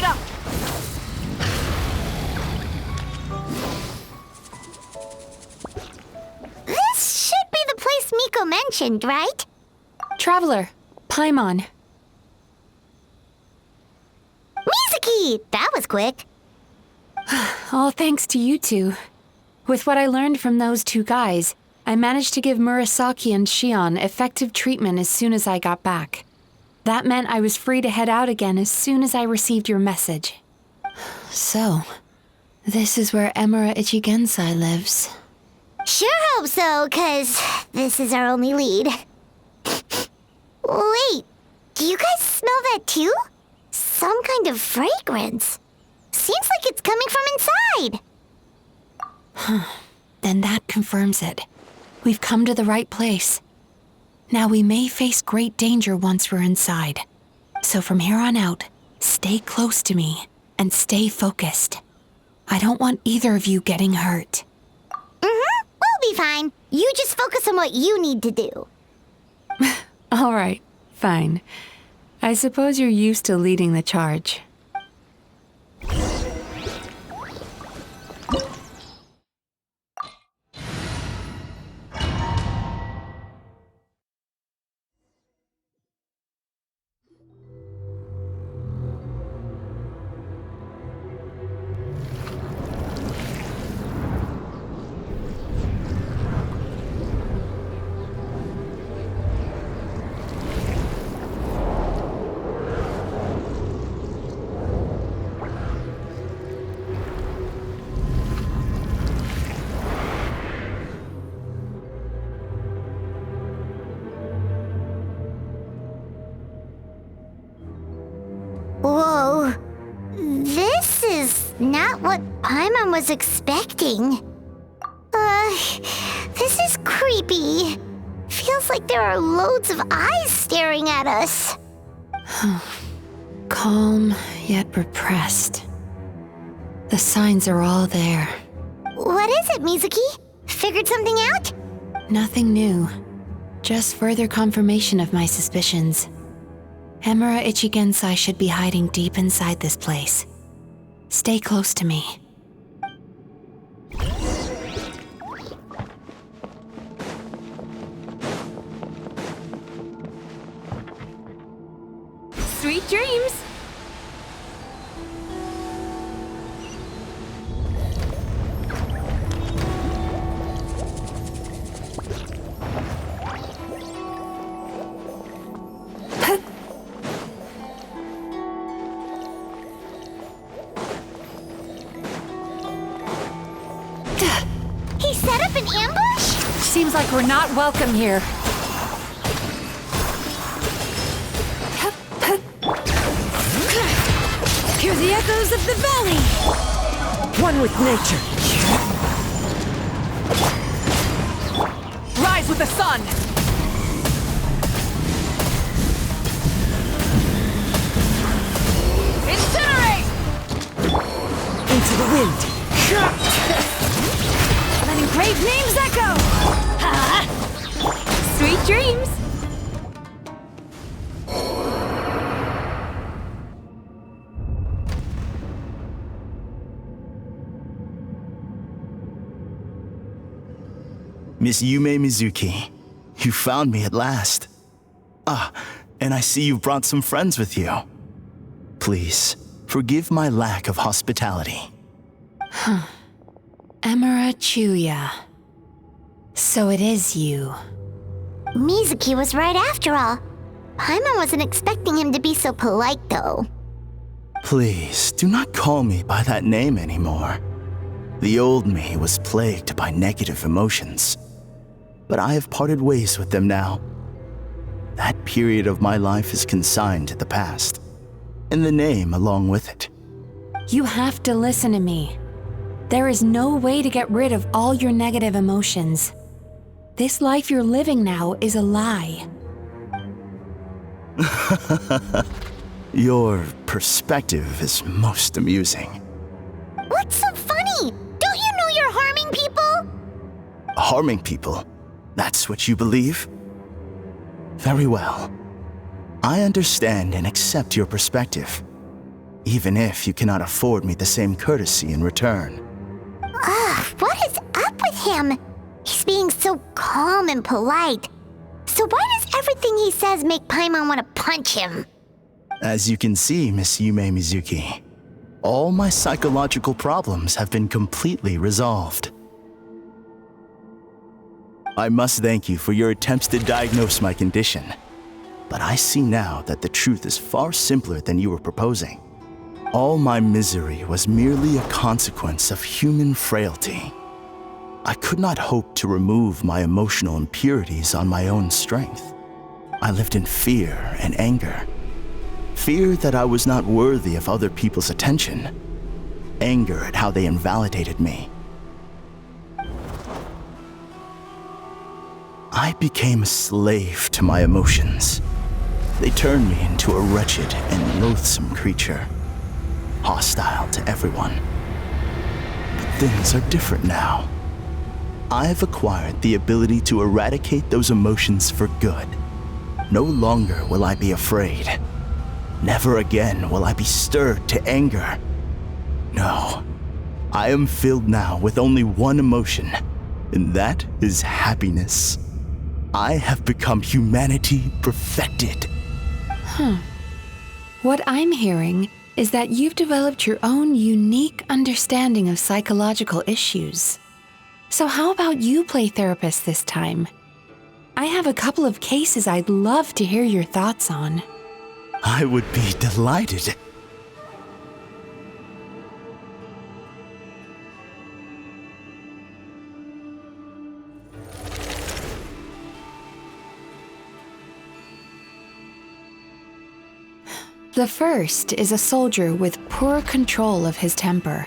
up! This should be the place Miko mentioned, right? Traveler, Paimon. Mizuki! That was quick. All thanks to you two. With what I learned from those two guys, I managed to give Murasaki and Shion effective treatment as soon as I got back. That meant I was free to head out again as soon as I received your message. So, this is where Emura Ichigensai lives. Sure hope so, 'cause this is our only lead. Wait, do you guys smell that too? Some kind of fragrance. Seems like it's coming from inside. Then that confirms it. We've come to the right place. Now we may face great danger once we're inside. So from here on out, stay close to me and stay focused. I don't want either of you getting hurt. We'll be fine. You just focus on what you need to do. All right, fine. I suppose you're used to leading the charge. Whoa. This is not what Paimon was expecting. This is creepy. Feels like there are loads of eyes staring at us. Calm, yet repressed. The signs are all there. What is it, Mizuki? Figured something out? Nothing new. Just further confirmation of my suspicions. Emura Ichigensai should be hiding deep inside this place. Stay close to me. Sweet dreams! He set up an ambush? Seems like we're not welcome here. Hear the echoes of the valley! One with nature. Rise with the sun! Incinerate! Into the wind. Letting brave names echo! Sweet dreams! Miss Yume Mizuki, you found me at last. Ah, and I see you brought some friends with you. Please, forgive my lack of hospitality. Emura Chuya. So it is you. Mizuki was right after all. Paimon wasn't expecting him to be so polite, though. Please, do not call me by that name anymore. The old me was plagued by negative emotions, but I have parted ways with them now. That period of my life is consigned to the past, and the name along with it. You have to listen to me. There is no way to get rid of all your negative emotions. This life you're living now is a lie. Your perspective is most amusing. What's so funny? Don't you know you're harming people? Harming people? That's what you believe? Very well. I understand and accept your perspective. even if you cannot afford me the same courtesy in return. What is up with him? He's being so calm and polite. So why does everything he says make Paimon want to punch him? As you can see, Miss Yume Mizuki, all my psychological problems have been completely resolved. I must thank you for your attempts to diagnose my condition, but I see now that the truth is far simpler than you were proposing. All my misery was merely a consequence of human frailty. I could not hope to remove my emotional impurities on my own strength. I lived in fear and anger. Fear that I was not worthy of other people's attention. Anger at how they invalidated me. I became a slave to my emotions. They turned me into a wretched and loathsome creature, hostile to everyone. But things are different now. I've acquired the ability to eradicate those emotions for good. No longer will I be afraid. Never again will I be stirred to anger. No, I am filled now with only one emotion, and that is happiness. I have become humanity perfected. What I'm hearing is that you've developed your own unique understanding of psychological issues. So how about you play therapist this time? I have a couple of cases I'd love to hear your thoughts on. I would be delighted. The first is a soldier with poor control of his temper.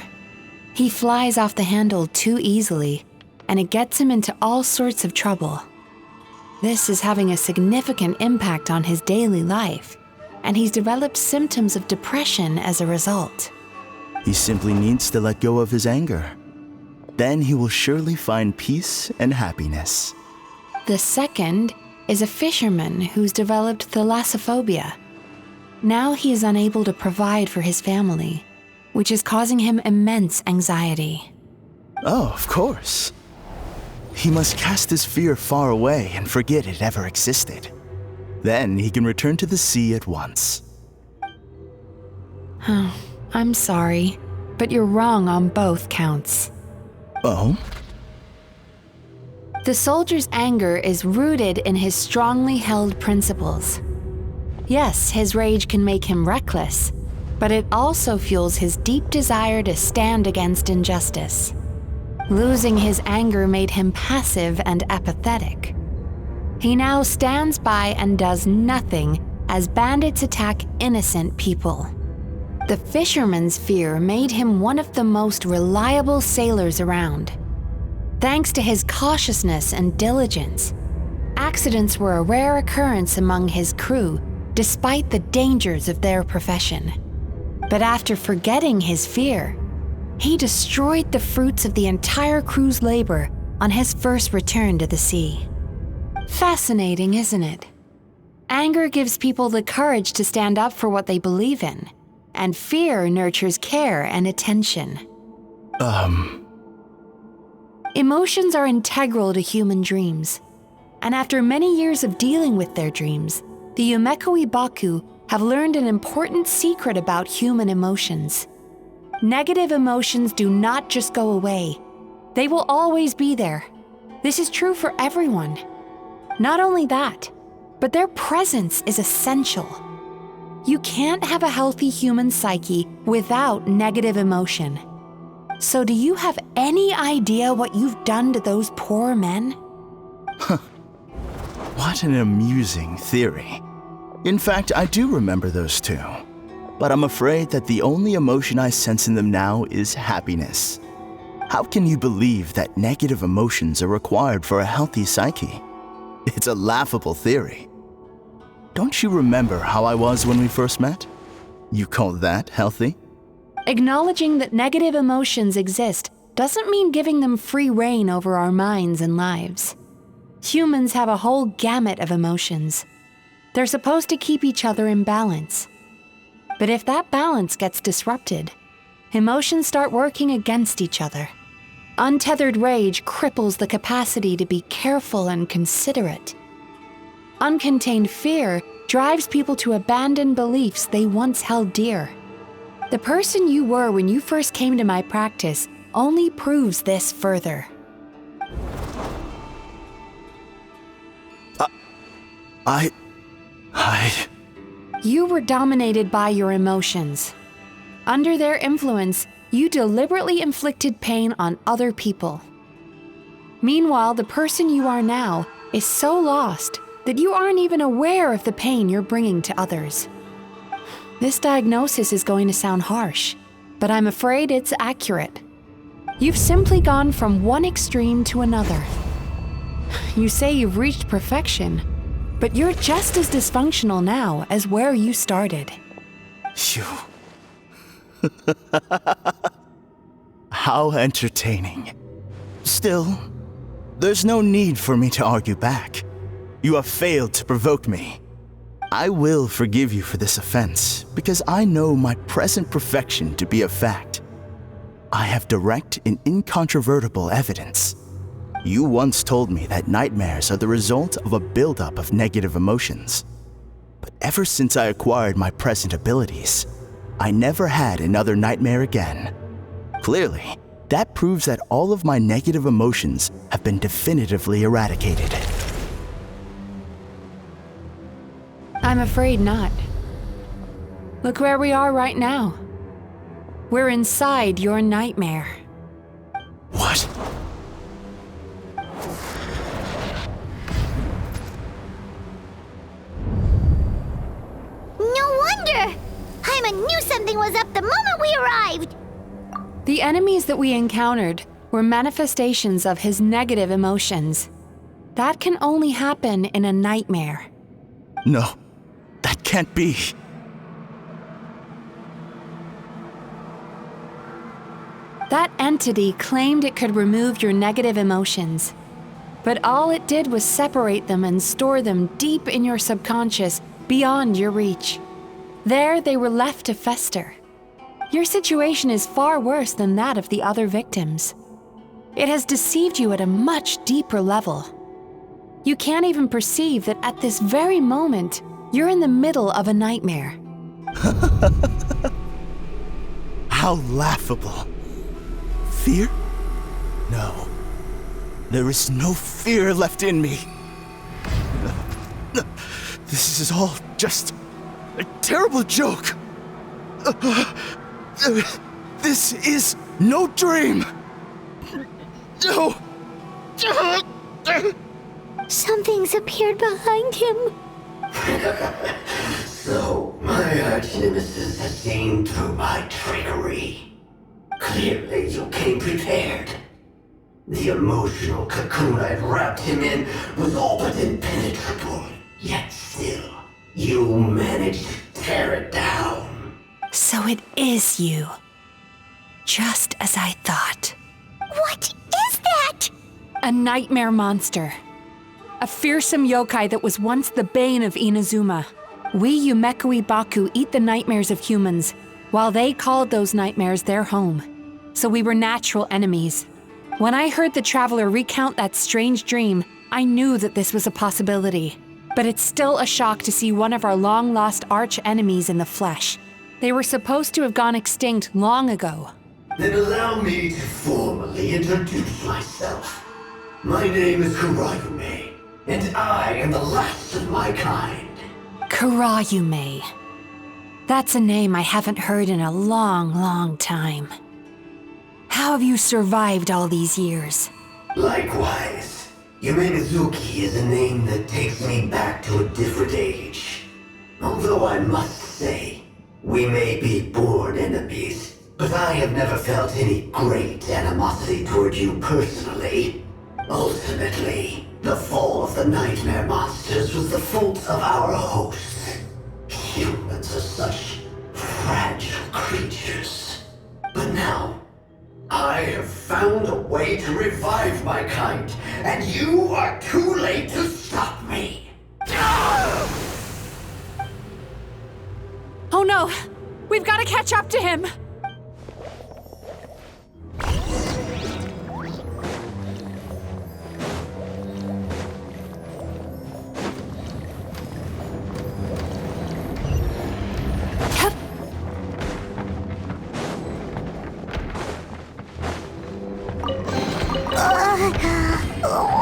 He flies off the handle too easily, and it gets him into all sorts of trouble. This is having a significant impact on his daily life, and he's developed symptoms of depression as a result. He simply needs to let go of his anger. Then he will surely find peace and happiness. The second is a fisherman who's developed thalassophobia. Now he is unable to provide for his family, which is causing him immense anxiety. Oh, of course. He must cast his fear far away and forget it ever existed. Then he can return to the sea at once. I'm sorry, but you're wrong on both counts. Oh? The soldier's anger is rooted in his strongly held principles. Yes, his rage can make him reckless, but it also fuels his deep desire to stand against injustice. Losing his anger made him passive and apathetic. He now stands by and does nothing as bandits attack innocent people. The fisherman's fear made him one of the most reliable sailors around. Thanks to his cautiousness and diligence, accidents were a rare occurrence among his crew despite the dangers of their profession. But after forgetting his fear, he destroyed the fruits of the entire crew's labor on his first return to the sea. Fascinating, isn't it? Anger gives people the courage to stand up for what they believe in, and fear nurtures care and attention. Emotions are integral to human dreams, and after many years of dealing with their dreams, the Yumekoi Baku have learned an important secret about human emotions. Negative emotions do not just go away. They will always be there. This is true for everyone. Not only that, but their presence is essential. You can't have a healthy human psyche without negative emotion. So do you have any idea what you've done to those poor men? What an amusing theory. In fact, I do remember those two. But I'm afraid that the only emotion I sense in them now is happiness. How can you believe that negative emotions are required for a healthy psyche? It's a laughable theory. Don't you remember how I was when we first met? You call that healthy? Acknowledging that negative emotions exist doesn't mean giving them free rein over our minds and lives. Humans have a whole gamut of emotions. They're supposed to keep each other in balance. But if that balance gets disrupted, emotions start working against each other. Untethered rage cripples the capacity to be careful and considerate. Uncontained fear drives people to abandon beliefs they once held dear. The person you were when you first came to my practice only proves this further. You were dominated by your emotions. Under their influence, you deliberately inflicted pain on other people. Meanwhile, the person you are now is so lost that you aren't even aware of the pain you're bringing to others. This diagnosis is going to sound harsh, but I'm afraid it's accurate. You've simply gone from one extreme to another. You say you've reached perfection, but you're just as dysfunctional now as where you started. You... How entertaining. Still, there's no need for me to argue back. You have failed to provoke me. I will forgive you for this offense, because I know my present perfection to be a fact. I have direct and incontrovertible evidence. You once told me that nightmares are the result of a buildup of negative emotions. But ever since I acquired my present abilities, I never had another nightmare again. Clearly, that proves that all of my negative emotions have been definitively eradicated. I'm afraid not. Look where we are right now. We're inside your nightmare. What? No wonder! Hyman knew something was up the moment we arrived! The enemies that we encountered were manifestations of his negative emotions. That can only happen in a nightmare. No, that can't be. That entity claimed it could remove your negative emotions, but all it did was separate them and store them deep in your subconscious, beyond your reach. There they were left to fester. Your situation is far worse than that of the other victims. It has deceived you at a much deeper level. You can't even perceive that at this very moment, you're in the middle of a nightmare. How laughable. Fear? No. There is no fear left in me. This is all just a terrible joke. This is no dream. No. Something's appeared behind him. So, my arch-nemesis has seen through my trickery. Clearly, you came prepared. The emotional cocoon I'd wrapped him in was all but impenetrable. Yet still, you managed to tear it down. So it is you. Just as I thought. What is that? A nightmare monster. A fearsome yokai that was once the bane of Inazuma. We Yumekui Baku eat the nightmares of humans, while they called those nightmares their home. So we were natural enemies. When I heard the traveler recount that strange dream, I knew that this was a possibility. But it's still a shock to see one of our long-lost arch-enemies in the flesh. They were supposed to have gone extinct long ago. Then allow me to formally introduce myself. My name is Kurayume, and I am the last of my kind. Kurayume. That's a name I haven't heard in a long, long time. How have you survived all these years? Likewise, Yume Mizuki is a name that takes me back to a different age. Although I must say, we may be born enemies, but I have never felt any great animosity toward you personally. Ultimately, the fall of the nightmare monsters was the fault of our hosts. Humans are such fragile creatures. But now, I have found a way to revive my kind, and you are too late to stop me. Oh no! We've got to catch up to him!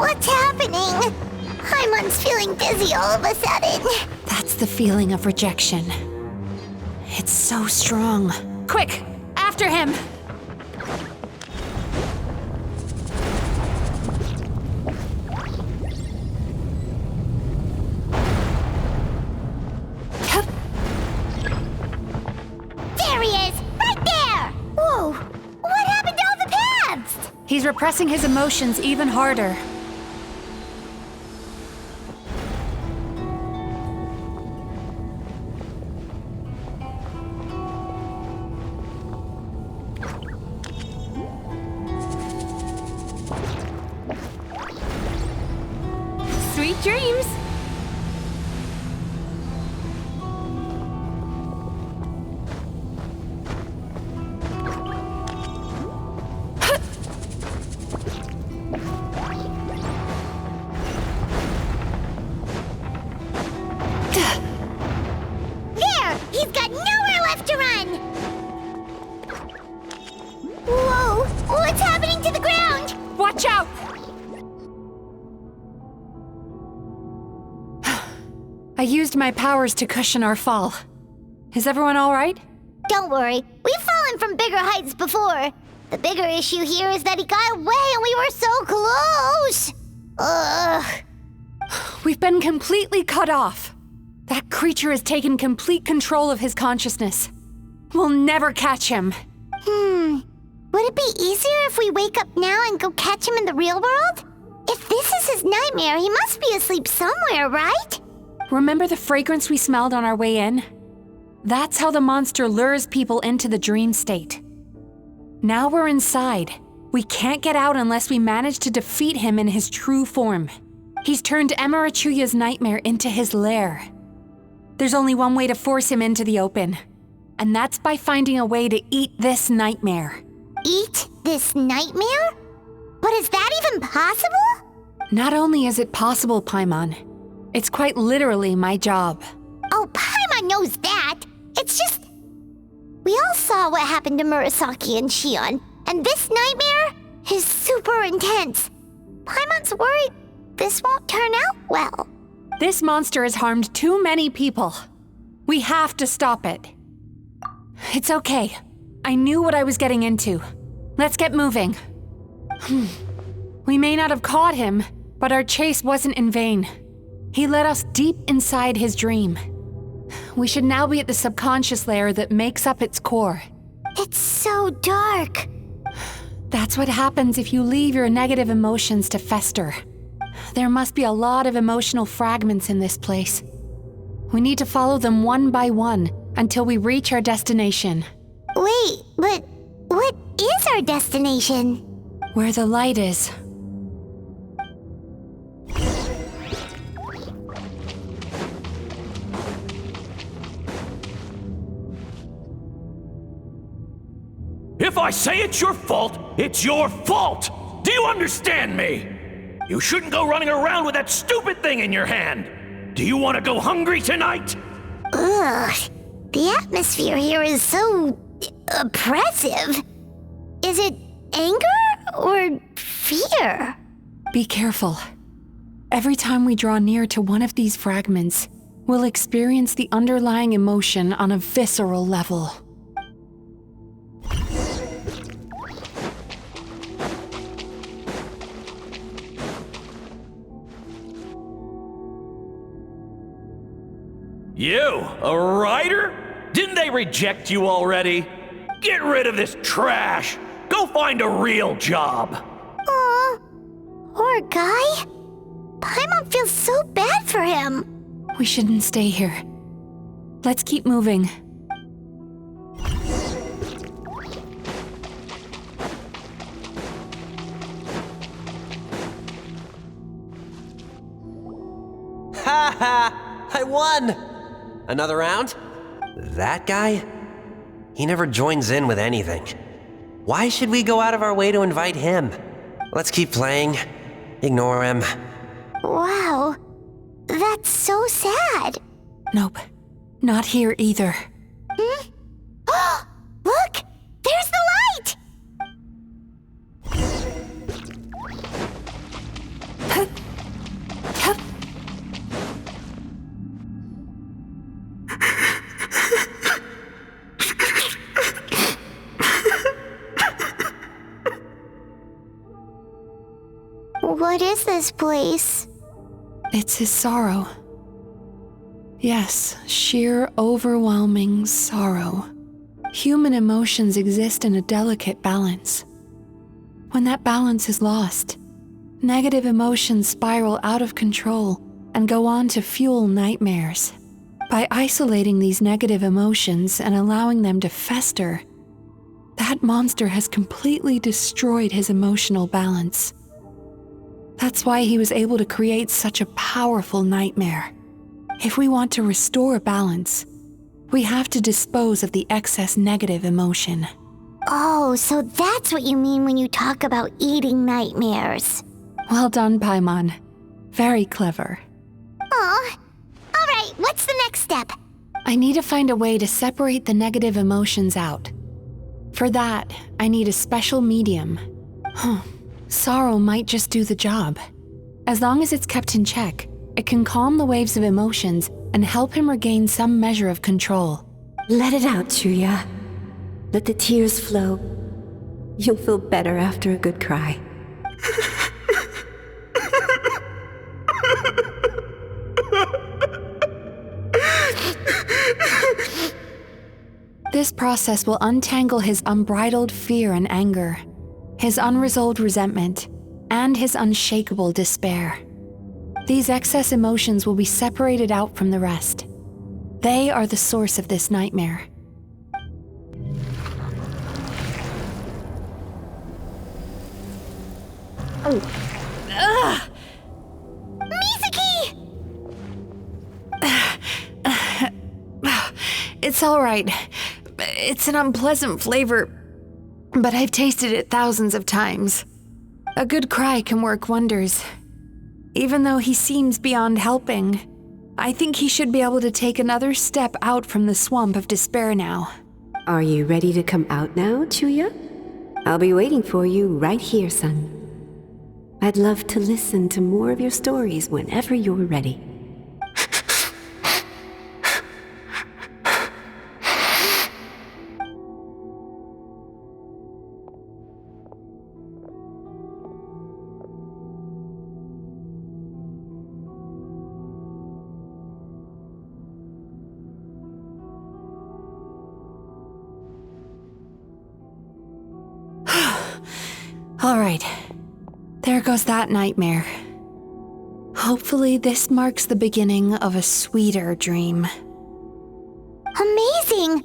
What's happening? Paimon's feeling dizzy all of a sudden. That's the feeling of rejection. It's so strong. Quick! After him! There he is! Right there! Whoa! What happened to all the paths? He's repressing his emotions even harder. Sweet dreams! There! He's got nowhere left to run! Whoa! What's happening to the ground? Watch out! I used my powers to cushion our fall. Is everyone all right? Don't worry, we've fallen from bigger heights before. The bigger issue here is that he got away and we were so close! Ugh. We've been completely cut off. That creature has taken complete control of his consciousness. We'll never catch him. Would it be easier if we wake up now and go catch him in the real world? If this is his nightmare, he must be asleep somewhere, right? Remember the fragrance we smelled on our way in? That's how the monster lures people into the dream state. Now we're inside. We can't get out unless we manage to defeat him in his true form. He's turned Emarachuya's nightmare into his lair. There's only one way to force him into the open, and that's by finding a way to eat this nightmare. Eat this nightmare? But is that even possible? Not only is it possible, Paimon, it's quite literally my job. Oh, Paimon knows that. It's just... We all saw what happened to Murasaki and Shion, and this nightmare is super intense. Paimon's worried this won't turn out well. This monster has harmed too many people. We have to stop it. It's okay. I knew what I was getting into. Let's get moving. We may not have caught him, but our chase wasn't in vain. He led us deep inside his dream. We should now be at the subconscious layer that makes up its core. It's so dark. That's what happens if you leave your negative emotions to fester. There must be a lot of emotional fragments in this place. We need to follow them one by one until we reach our destination. Wait, but what is our destination? Where the light is. If I say it's your fault, it's your fault! Do you understand me? You shouldn't go running around with that stupid thing in your hand! Do you want to go hungry tonight? Ugh, the atmosphere here is so oppressive. Is it anger or fear? Be careful. Every time we draw near to one of these fragments, we'll experience the underlying emotion on a visceral level. You, a writer? Didn't they reject you already? Get rid of this trash! Go find a real job! Aw, poor guy. Paimon feels so bad for him. We shouldn't stay here. Let's keep moving. Ha ha! I won! Another round? That guy? He never joins in with anything. Why should we go out of our way to invite him? Let's keep playing. Ignore him. Wow, that's so sad. Nope. Not here either. Look! There's the light! What is this place? It's his sorrow. Yes, sheer overwhelming sorrow. Human emotions exist in a delicate balance. When that balance is lost, negative emotions spiral out of control and go on to fuel nightmares. By isolating these negative emotions and allowing them to fester, that monster has completely destroyed his emotional balance. That's why he was able to create such a powerful nightmare. If we want to restore balance, we have to dispose of the excess negative emotion. Oh, so that's what you mean when you talk about eating nightmares. Well done, Paimon. Very clever. Aw. Alright, what's the next step? I need to find a way to separate the negative emotions out. For that, I need a special medium. Sorrow might just do the job. As long as it's kept in check, it can calm the waves of emotions and help him regain some measure of control. Let it out, Chuya. Let the tears flow. You'll feel better after a good cry. This process will untangle his unbridled fear and anger, his unresolved resentment, and his unshakable despair. These excess emotions will be separated out from the rest. They are the source of this nightmare. Mizuki! It's all right. It's an unpleasant flavor, but I've tasted it thousands of times. A good cry can work wonders. Even though he seems beyond helping, I think he should be able to take another step out from the swamp of despair now. Are you ready to come out now, Chuya? I'll be waiting for you right here, son. I'd love to listen to more of your stories whenever you're ready. All right, there goes that nightmare. Hopefully this marks the beginning of a sweeter dream. Amazing!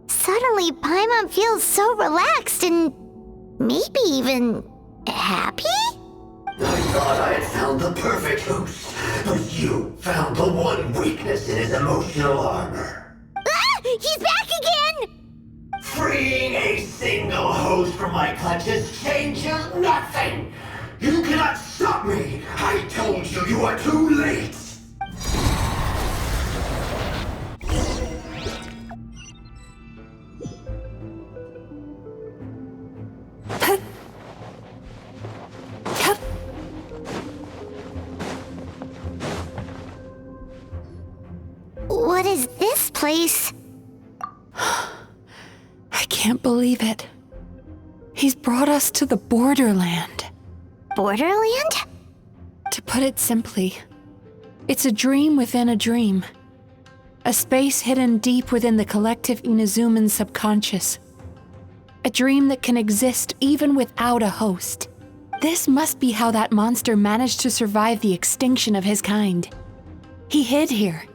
Suddenly, Paimon feels so relaxed and maybe even happy? I thought I had found the perfect host, but you found the one weakness in his emotional armor. Ah! He's back again! Freeing a single host from my clutches changes nothing! You cannot stop me! I told you you are too late! What is this place? I can't believe it. He's brought us to the borderland. Borderland? To put it simply, it's a dream within a dream. A space hidden deep within the collective Inazuman subconscious. A dream that can exist even without a host. This must be how that monster managed to survive the extinction of his kind. He hid here.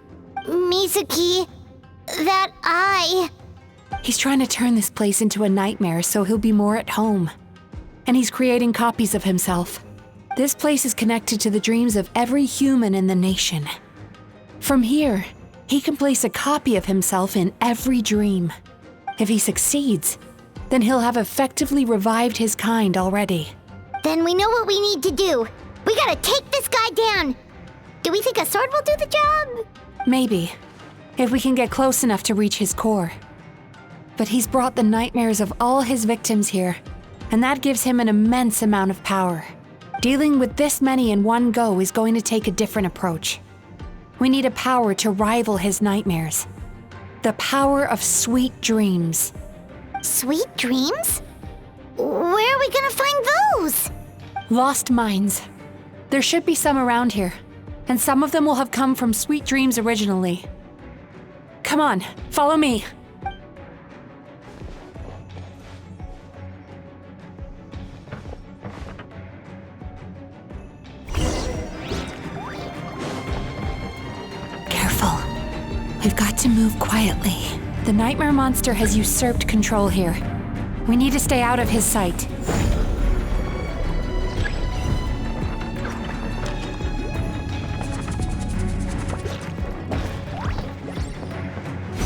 Mizuki, that eye. He's trying to turn this place into a nightmare so he'll be more at home. And he's creating copies of himself. This place is connected to the dreams of every human in the nation. From here, he can place a copy of himself in every dream. If he succeeds, then he'll have effectively revived his kind already. Then we know what we need to do. We gotta take this guy down. Do we think a sword will do the job? Maybe, if we can get close enough to reach his core. But he's brought the nightmares of all his victims here, and that gives him an immense amount of power. Dealing with this many in one go is going to take a different approach. We need a power to rival his nightmares. The power of sweet dreams. Sweet dreams? Where are we gonna find those? Lost minds. There should be some around here, and some of them will have come from sweet dreams originally. Come on, follow me. Careful. We've got to move quietly. The nightmare monster has usurped control here. We need to stay out of his sight.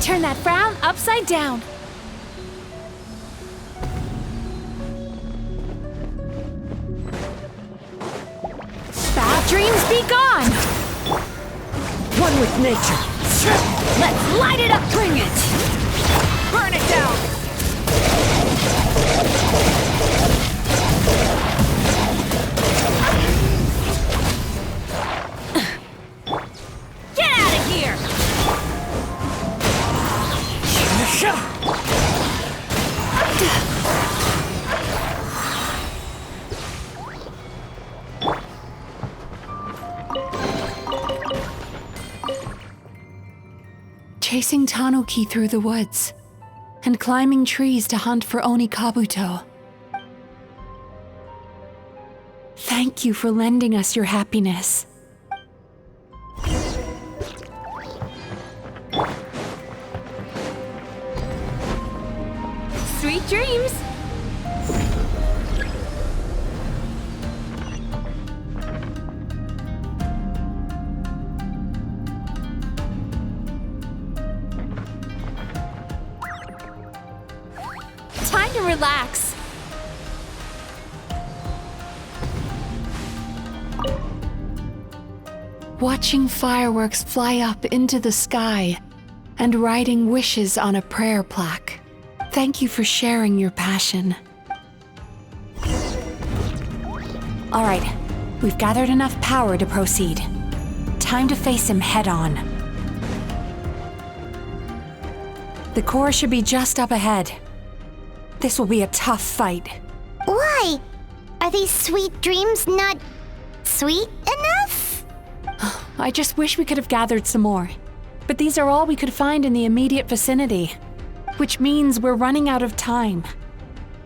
Turn that frown upside down. Bad dreams be gone! One with nature. Let's light it up! Bring it! Burn it down! Get out of here! Chasing Tanuki through the woods, and climbing trees to hunt for Oni Kabuto. Thank you for lending us your happiness. Sweet dreams! Time to relax. Watching fireworks fly up into the sky and writing wishes on a prayer plaque. Thank you for sharing your passion. All right, we've gathered enough power to proceed. Time to face him head on. The core should be just up ahead. This will be a tough fight. Why? Are these sweet dreams not sweet enough? I just wish we could have gathered some more. But these are all we could find in the immediate vicinity, which means we're running out of time.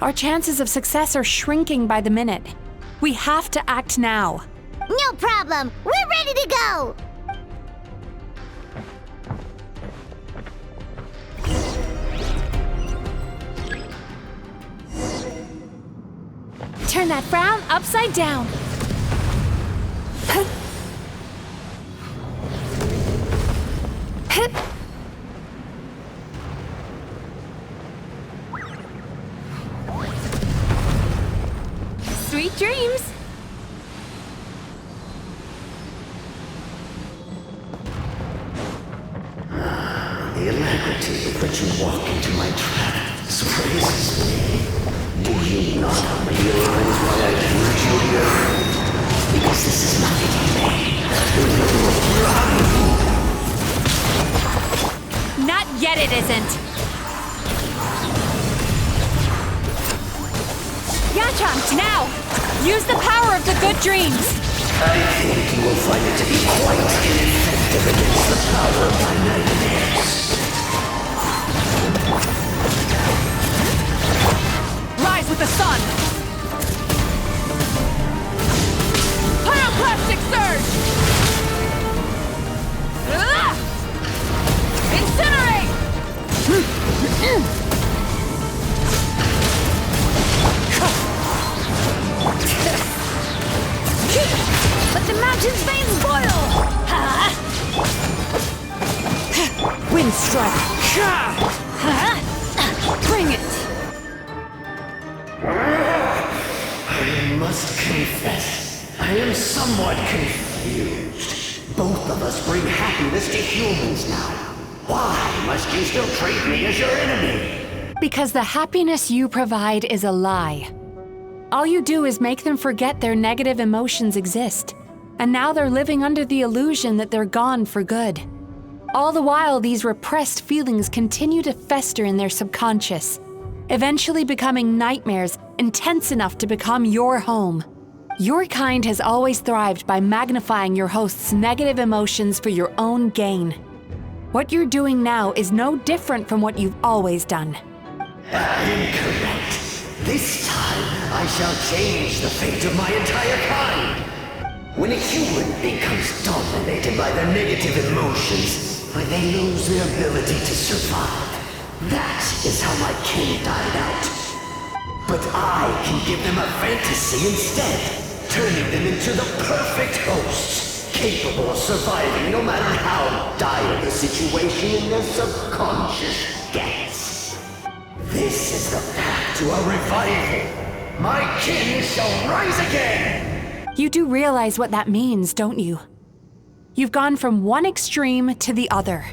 Our chances of success are shrinking by the minute. We have to act now. No problem. We're ready to go. Turn that frown upside down. Sweet dreams! The alacrity with which you walk into my trap surprises me. Do you not realize why I brought you here? Because this is my game. Not yet it isn't! Yachan, now! Use the power of the good dreams! I think you will find it to be quite ineffective against the power of my nightmares. Rise with the sun! Pyroclastic surge! Incinerate! Let the mountain's veins boil! Wind strike. confess, I am somewhat confused. Both of us bring happiness to humans now. Why must you still treat me as your enemy? Because the happiness you provide is a lie. All you do is make them forget their negative emotions exist. And now they're living under the illusion that they're gone for good. All the while, these repressed feelings continue to fester in their subconscious, eventually becoming nightmares intense enough to become your home. Your kind has always thrived by magnifying your host's negative emotions for your own gain. What you're doing now is no different from what you've always done. Incorrect. This time, I shall change the fate of my entire kind. When a human becomes dominated by their negative emotions, they lose their ability to survive. That is how my king died out. But I can give them a fantasy instead, turning them into the perfect hosts, capable of surviving no matter how dire the situation in their subconscious gets. This is the path to a revival. My king shall rise again! You do realize what that means, don't you? You've gone from one extreme to the other.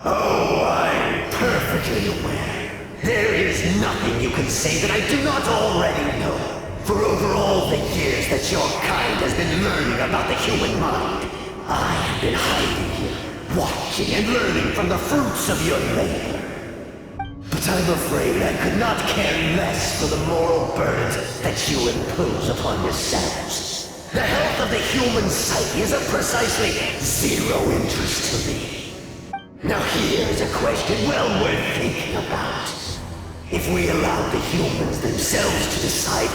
Oh, I'm perfectly aware. There is nothing you can say that I do not already know. For over all the years that your kind has been learning about the human mind, I have been hiding here, watching and learning from the fruits of your labor. But I'm afraid I could not care less for the moral burdens that you impose upon yourselves. The health of the human psyche is of precisely zero interest to me. Now here's a question well worth thinking about. If we allowed the humans themselves to decide,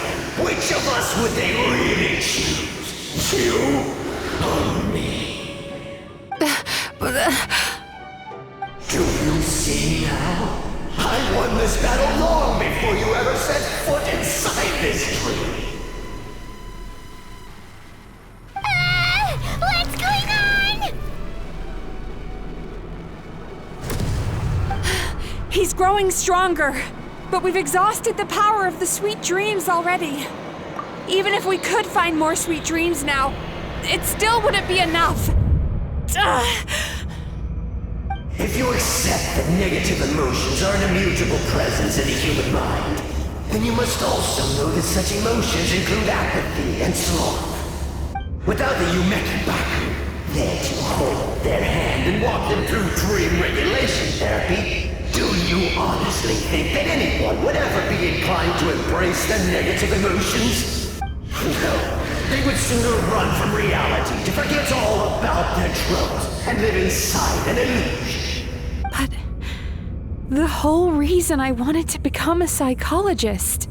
which of us would they really choose? You or me? Do you see now? I won this battle long before you ever set foot inside this tree. What's going on? He's growing stronger, but we've exhausted the power of the sweet dreams already. Even if we could find more sweet dreams now, it still wouldn't be enough. If you accept that negative emotions are an immutable presence in the human mind, then you must also know that such emotions include apathy and sloth. Without the Yumeki Baku, there to hold their hand and walk them through dream regulation therapy, do you honestly think that anyone would ever be inclined to embrace their negative emotions? No, they would sooner run from reality to forget all about their troubles and live inside an illusion. But the whole reason I wanted to become a psychologist.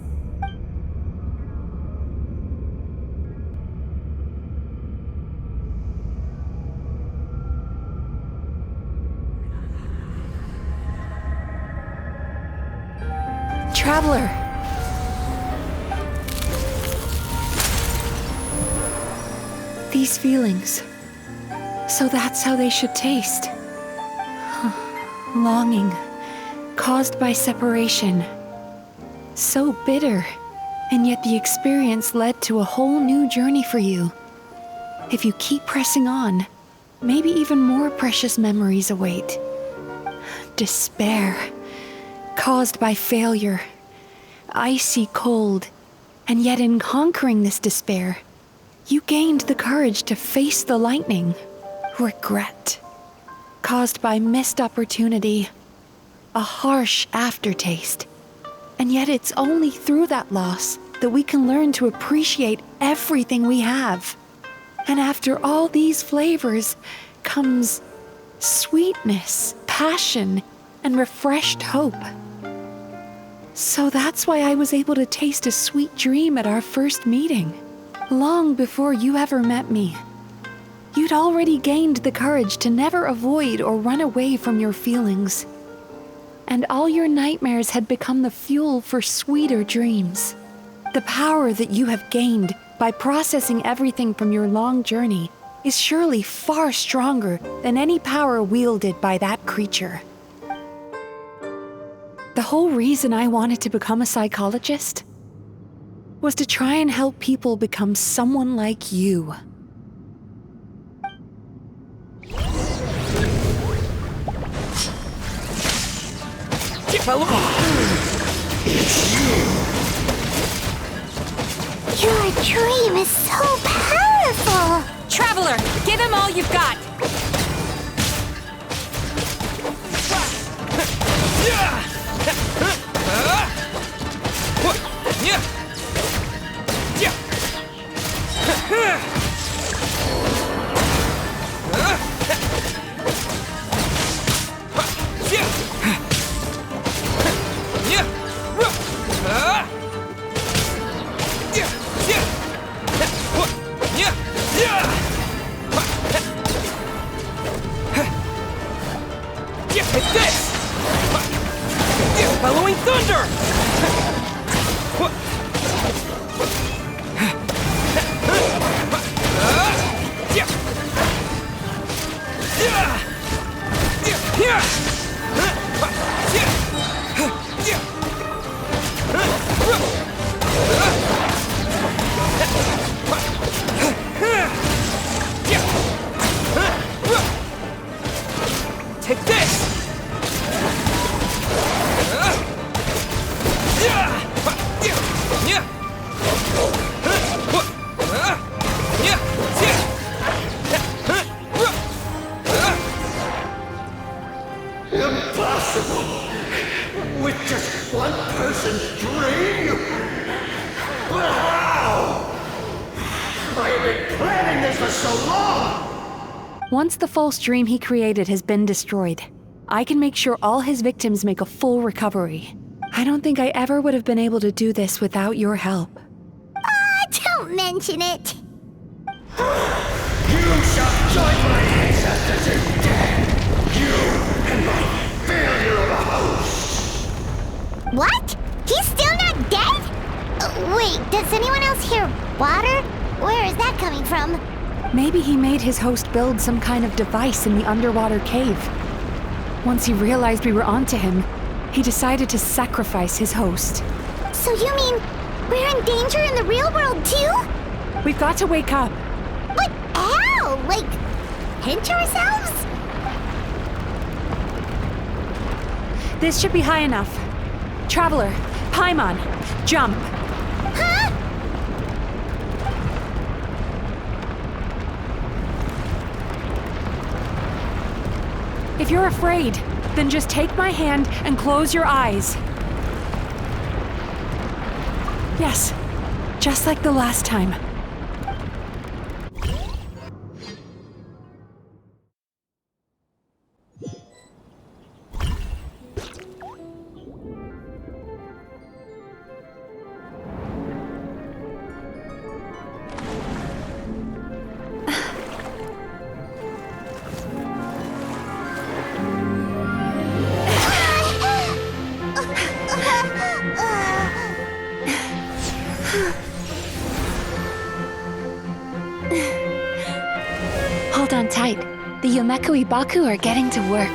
Traveler. These feelings. So that's how they should taste. Longing, caused by separation. So bitter, and yet the experience led to a whole new journey for you. If you keep pressing on, maybe even more precious memories await. Despair, caused by failure. Icy cold, and yet in conquering this despair, you gained the courage to face the lightning. Regret, caused by missed opportunity, a harsh aftertaste. And yet it's only through that loss that we can learn to appreciate everything we have. And after all these flavors comes sweetness, passion, and refreshed hope. So that's why I was able to taste a sweet dream at our first meeting, long before you ever met me. You'd already gained the courage to never avoid or run away from your feelings. And all your nightmares had become the fuel for sweeter dreams. The power that you have gained by processing everything from your long journey is surely far stronger than any power wielded by that creature. The whole reason I wanted to become a psychologist was to try and help people become someone like you. Your dream is so powerful! Traveler, give him all you've got! Take this! Bellowing thunder! Take this! Impossible! With just one person's dream? But how? I have been planning this for so long! Once the false dream he created has been destroyed, I can make sure all his victims make a full recovery. I don't think I ever would have been able to do this without your help. Don't mention it! You shall join my ancestors in death! You and my failure of a host! What? He's still not dead? Wait, does anyone else hear water? Where is that coming from? Maybe he made his host build some kind of device in the underwater cave. Once he realized we were onto him, he decided to sacrifice his host. So you mean we're in danger in the real world too? We've got to wake up. But how? Like, pinch ourselves? This should be high enough. Traveler, Paimon, jump. Huh? If you're afraid, then just take my hand and close your eyes. Yes, just like the last time. Hold on tight. The Yomeku Ibaku are getting to work.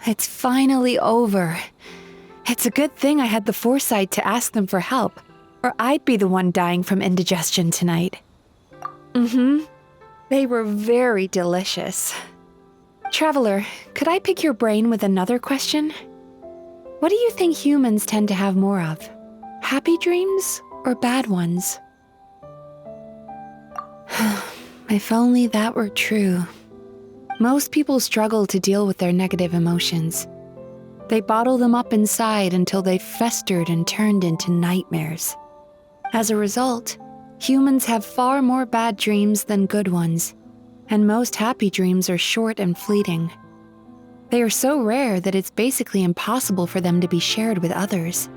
It's finally over. It's a good thing I had the foresight to ask them for help, or I'd be the one dying from indigestion tonight. They were very delicious. Traveler, could I pick your brain with another question? What do you think humans tend to have more of? Happy dreams or bad ones? If only that were true. Most people struggle to deal with their negative emotions. They bottle them up inside until they've festered and turned into nightmares. As a result, humans have far more bad dreams than good ones, and most happy dreams are short and fleeting. They are so rare that it's basically impossible for them to be shared with others.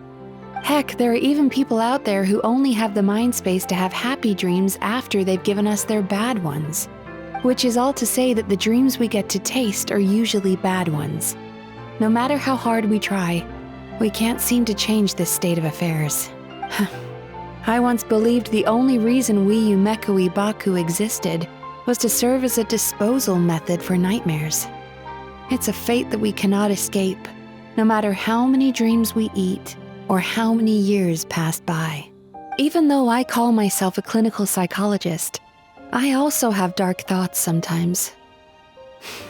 Heck, there are even people out there who only have the mind space to have happy dreams after they've given us their bad ones. Which is all to say that the dreams we get to taste are usually bad ones. No matter how hard we try, we can't seem to change this state of affairs. I once believed the only reason we Yumeko Baku existed was to serve as a disposal method for nightmares. It's a fate that we cannot escape, no matter how many dreams we eat or how many years pass by. Even though I call myself a clinical psychologist, I also have dark thoughts sometimes.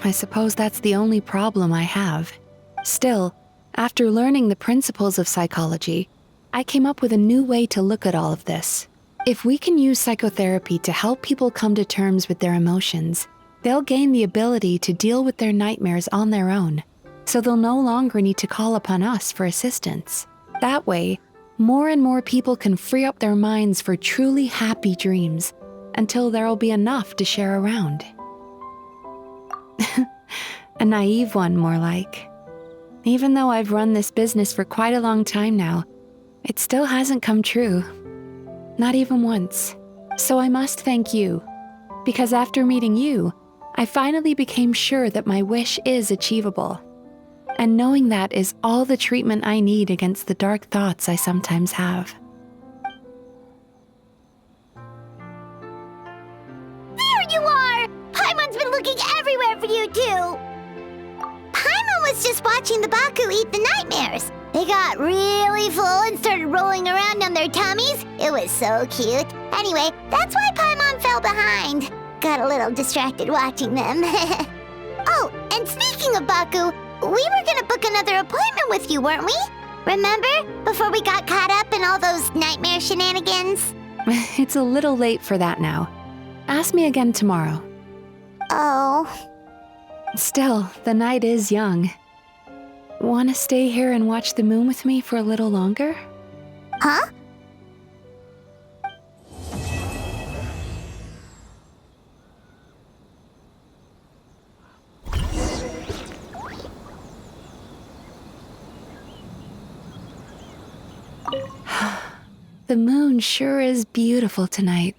I suppose that's the only problem I have. Still, after learning the principles of psychology, I came up with a new way to look at all of this. If we can use psychotherapy to help people come to terms with their emotions, they'll gain the ability to deal with their nightmares on their own, so they'll no longer need to call upon us for assistance. That way, more and more people can free up their minds for truly happy dreams, until there'll be enough to share around. A naive one, more like. Even though I've run this business for quite a long time now, it still hasn't come true. Not even once. So I must thank you, because after meeting you, I finally became sure that my wish is achievable. And knowing that is all the treatment I need against the dark thoughts I sometimes have. You are! Paimon's been looking everywhere for you, too! Paimon was just watching the Baku eat the nightmares. They got really full and started rolling around on their tummies. It was so cute. Anyway, that's why Paimon fell behind. Got a little distracted watching them. Oh, and speaking of Baku, we were gonna book another appointment with you, weren't we? Remember? Before we got caught up in all those nightmare shenanigans? It's a little late for that now. Ask me again tomorrow. Oh. Still, the night is young. Want to stay here and watch the moon with me for a little longer? Huh? The moon sure is beautiful tonight.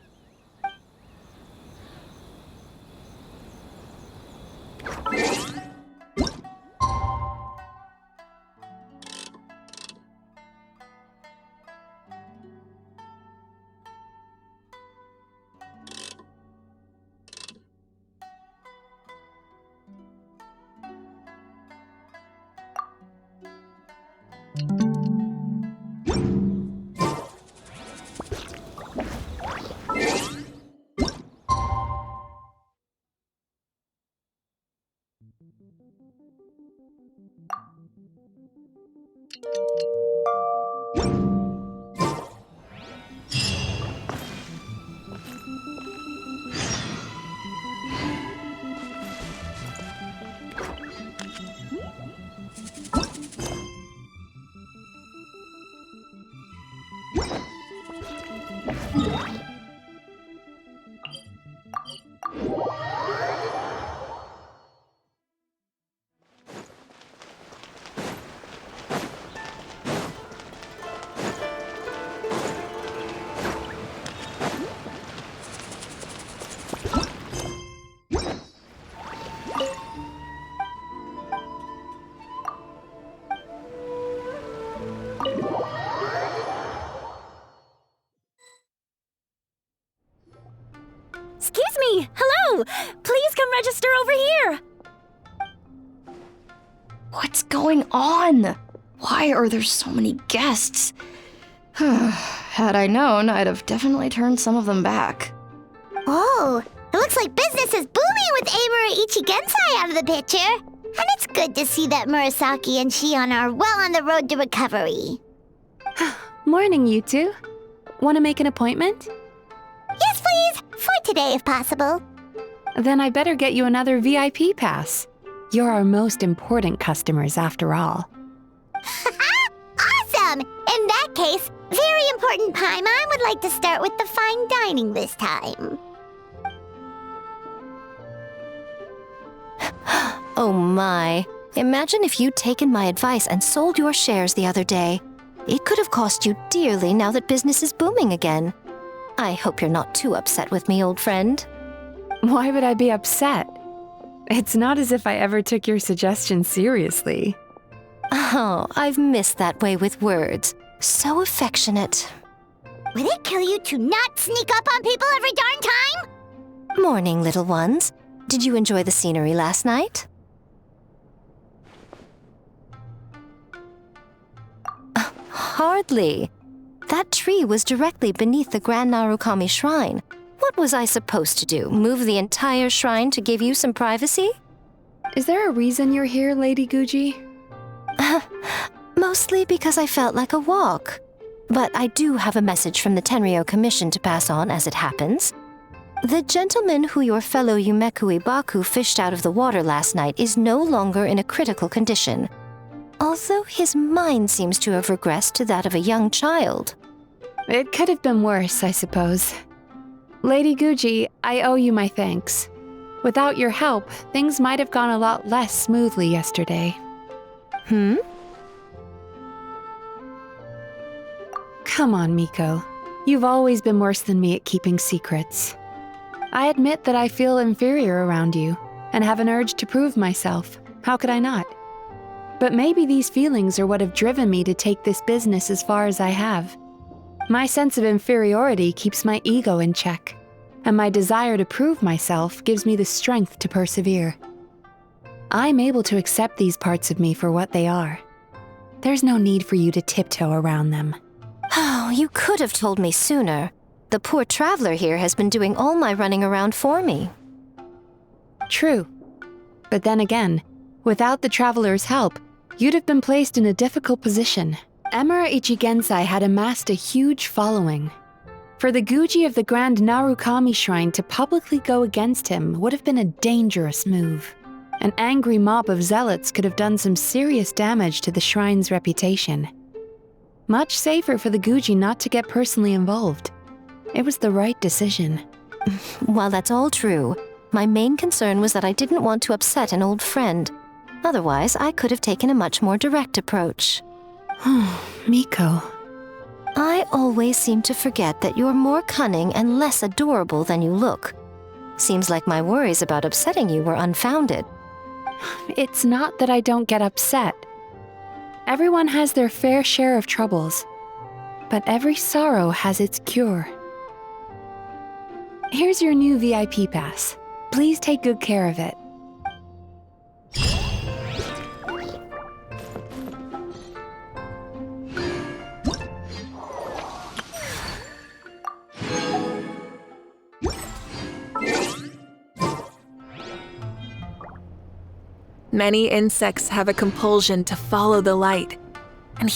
too! Please come register over here! What's going on? Why are there so many guests? Had I known, I'd have definitely turned some of them back. Oh, it looks like business is booming with Amura Ichigensai out of the picture. And it's good to see that Murasaki and Shion are well on the road to recovery. Morning, you two. Want to make an appointment? Yes, please. For today, if possible. Then I better get you another VIP pass. You're our most important customers, after all. Awesome! In that case, very important Paimon would like to start with the fine dining this time. Oh my. Imagine if you'd taken my advice and sold your shares the other day. It could have cost you dearly now that business is booming again. I hope you're not too upset with me, old friend. Why would I be upset? It's not as if I ever took your suggestion seriously. Oh, I've missed that way with words. So affectionate. Would it kill you to not sneak up on people every darn time? Morning, little ones. Did you enjoy the scenery last night? Hardly. That tree was directly beneath the Grand Narukami Shrine. What was I supposed to do? Move the entire shrine to give you some privacy? Is there a reason you're here, Lady Guji? Mostly because I felt like a walk. But I do have a message from the Tenryo Commission to pass on as it happens. The gentleman who your fellow Yumeku Ibaku fished out of the water last night is no longer in a critical condition. Although his mind seems to have regressed to that of a young child. It could have been worse, I suppose. Lady Guji, I owe you my thanks. Without your help, things might have gone a lot less smoothly yesterday. Come on, Miko. You've always been worse than me at keeping secrets. I admit that I feel inferior around you, and have an urge to prove myself. How could I not? But maybe these feelings are what have driven me to take this business as far as I have. My sense of inferiority keeps my ego in check, and my desire to prove myself gives me the strength to persevere. I'm able to accept these parts of me for what they are. There's no need for you to tiptoe around them. Oh, you could have told me sooner. The poor traveler here has been doing all my running around for me. True. But then again, without the traveler's help, you'd have been placed in a difficult position. Emura Ichigensai had amassed a huge following. For the Guji of the Grand Narukami Shrine to publicly go against him would have been a dangerous move. An angry mob of zealots could have done some serious damage to the shrine's reputation. Much safer for the Guji not to get personally involved. It was the right decision. While that's all true, my main concern was that I didn't want to upset an old friend. Otherwise, I could have taken a much more direct approach. Miko. I always seem to forget that you're more cunning and less adorable than you look. Seems like my worries about upsetting you were unfounded. It's not that I don't get upset. Everyone has their fair share of troubles, but every sorrow has its cure. Here's your new VIP pass. Please take good care of it. Many insects have a compulsion to follow the light, and